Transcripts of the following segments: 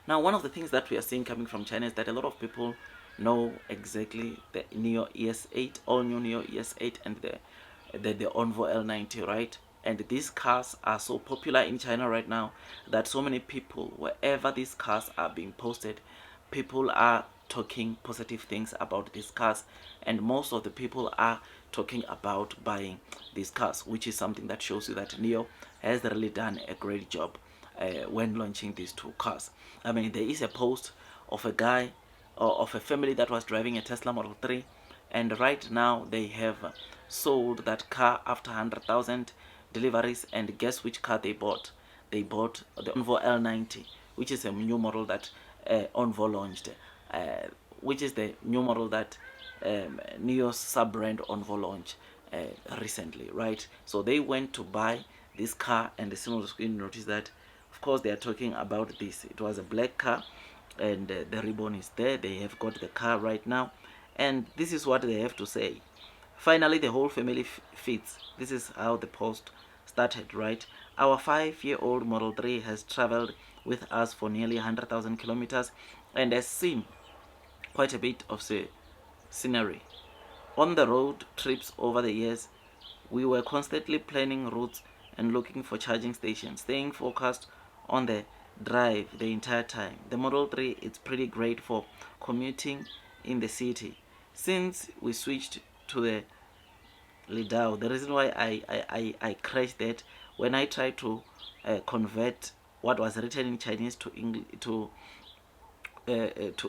Now, one of the things that we are seeing coming from China is that a lot of people know exactly the Nio ES8, all new Nio ES8, and the Onvo L90, right? And these cars are so popular in China right now that so many people, wherever these cars are being posted, people are talking positive things about these cars, and most of the people are talking about buying these cars, which is something that shows you that Nio has really done a great job when launching these two cars. I mean, there is a post of a guy or of a family that was driving a Tesla Model 3, and right now they have sold that car after 100,000 deliveries. And guess which car they bought? They bought the Onvo L90, which is a new model that Onvo launched, which is the new model that Nio's sub-brand Onvo launched recently, right? So they went to buy this car, and as soon as the screen noticed that, of course, they are talking about this. It was a black car, and the ribbon is there. They have got the car right now, and this is what they have to say. Finally, the whole family fits. This is how the post started, right? Our 5-year-old Model 3 has traveled with us for nearly 100,000 kilometers and has seen quite a bit of scenery. On the road trips over the years, we were constantly planning routes and looking for charging stations, staying focused on the drive the entire time. The Model 3 is pretty great for commuting in the city. Since we switched to the Lidao, the reason why I crashed that, when I tried to convert what was written in Chinese to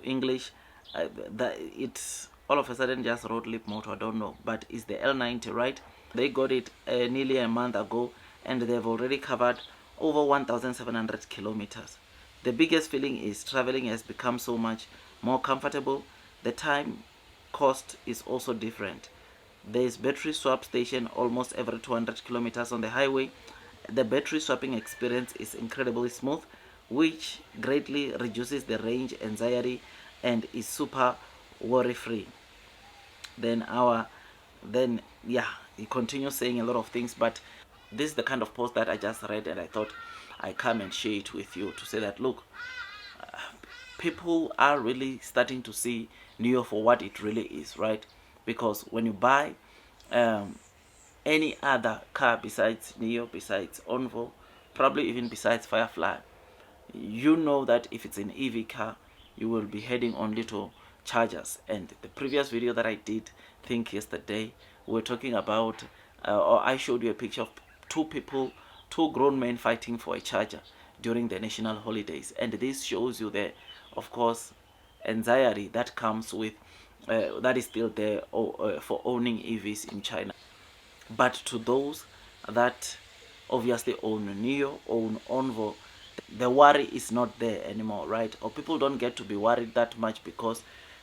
English, that it's all of a sudden just wrote lip motor. I don't know, but it's the L90, right? They got it nearly a month ago, and they've already covered over 1,700 kilometers. The biggest feeling is traveling has become so much more comfortable. The time cost is also different. There is battery swap station almost every 200 kilometers on the highway. The battery swapping experience is incredibly smooth, which greatly reduces the range anxiety and is super worry free. Then yeah, he continues saying a lot of things, but this is the kind of post that I just read, and I thought I come and share it with you to say that, look, people are really starting to see Nio for what it really is, right? Because when you buy any other car besides Nio, besides Onvo, probably even besides Firefly, you know that if it's an EV car, you will be heading only to chargers. And the previous video that I did, think yesterday, we were talking about, or I showed you a picture of two grown men fighting for a charger during the national holidays. And this shows you the, of course, anxiety that comes with, that is still there for owning EVs in China. But to those that obviously own Nio, own Onvo, the worry is not there anymore, right? Or people don't get to be worried that much because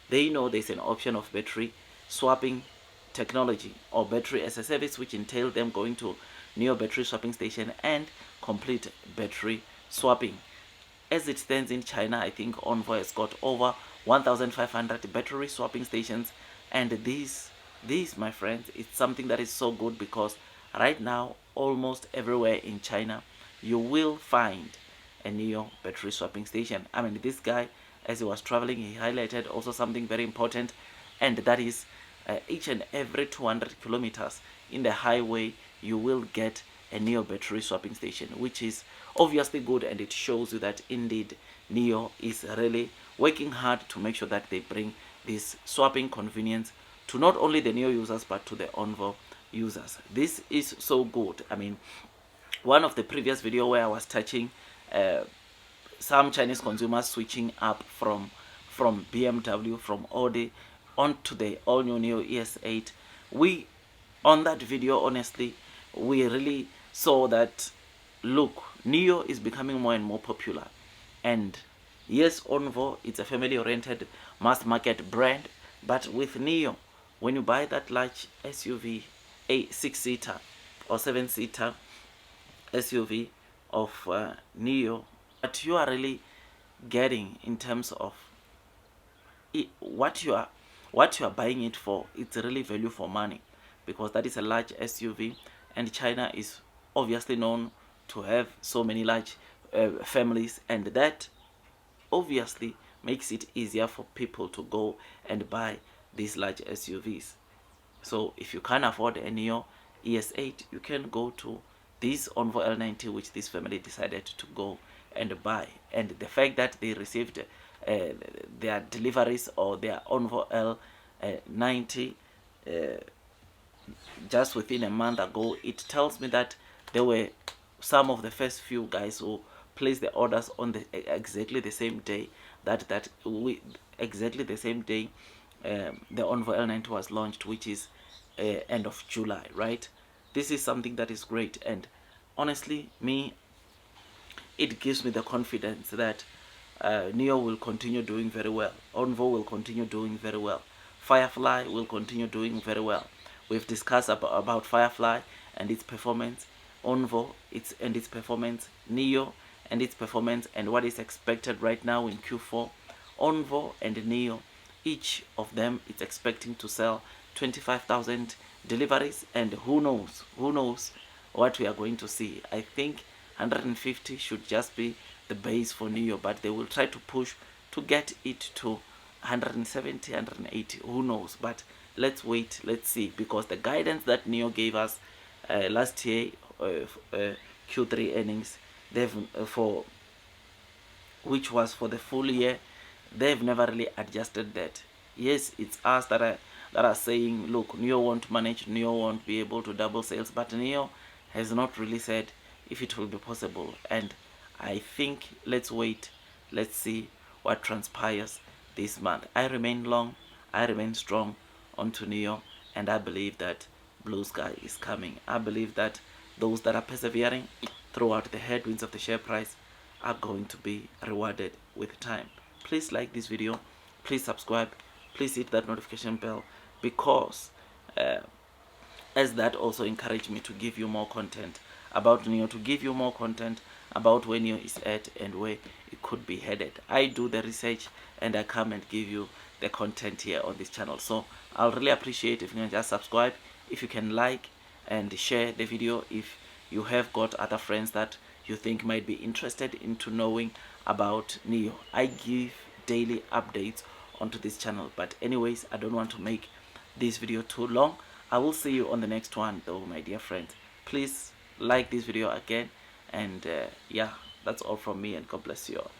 they know there's an option of battery swapping technology or battery as a service, which entails them going to Nio battery swapping station and complete battery swapping. As it stands in China, I think Onvo has got over 1,500 battery swapping stations, and these, my friends, it's something that is so good because right now, almost everywhere in China, you will find a Nio battery swapping station. I mean, this guy, as he was traveling, he highlighted also something very important, and that is each and every 200 kilometers in the highway, you will get a Nio battery swapping station, which is obviously good, and it shows you that indeed Nio is really working hard to make sure that they bring this swapping convenience to not only the Nio users but to the Onvo users. This is so good. I mean, one of the previous video where I was touching some Chinese consumers switching up from BMW, from Audi onto the all new Nio ES8, we, on that video, honestly, we really saw that, look, Nio is becoming more and more popular. And yes, Onvo, it's a family oriented mass market brand, but with Nio, when you buy that large SUV, a 6-seater or 7-seater SUV of Nio, what you are really getting in terms of what you are buying it for, it's really value for money, because that is a large SUV, and China is obviously known to have so many large families, and that obviously makes it easier for people to go and buy these large SUVs. So if you can't afford a Nio ES8, you can go to this Onvo L90, which this family decided to go and buy. And the fact that they received their deliveries or their Onvo L90 just within a month ago, it tells me that there were some of the first few guys who placed the orders on the exactly the same day exactly the same day the Onvo L90 was launched, which is end of July, right? This is something that is great, and honestly, it gives me the confidence that Nio will continue doing very well, Onvo will continue doing very well, Firefly will continue doing very well. We've discussed about Firefly and its performance, Onvo and its performance, Nio and its performance, and what is expected right now in Q4. Onvo and Nio, each of them is expecting to sell 25,000 deliveries, and who knows what we are going to see. I think 150 should just be the base for Nio, but they will try to push to get it to 170, 180, who knows. But let's wait, let's see, because the guidance that Nio gave us last year, Q3 earnings, they've which was for the full year, they've never really adjusted that. Yes, it's us that are saying, look, Nio won't manage, Nio won't be able to double sales, but Nio has not really said if it will be possible. And I think let's wait, let's see what transpires this month. I remain long, I remain strong onto Nio, and I believe that blue sky is coming. I believe that those that are persevering throughout the headwinds of the share price are going to be rewarded with time. Please like this video, please subscribe, please hit that notification bell, because as that also encouraged me to give you more content about Nio, to give you more content about where Nio is at and where it could be headed. I do the research and I come and give you the content here on this channel. So I'll really appreciate if you can just subscribe, if you can like and share the video, if you have got other friends that you think might be interested into knowing about Nio. I give daily updates onto this channel, but anyways, I don't want to make this video too long. I will see you on the next one though, my dear friends. Please like this video again, and yeah, that's all from me, and God bless you all.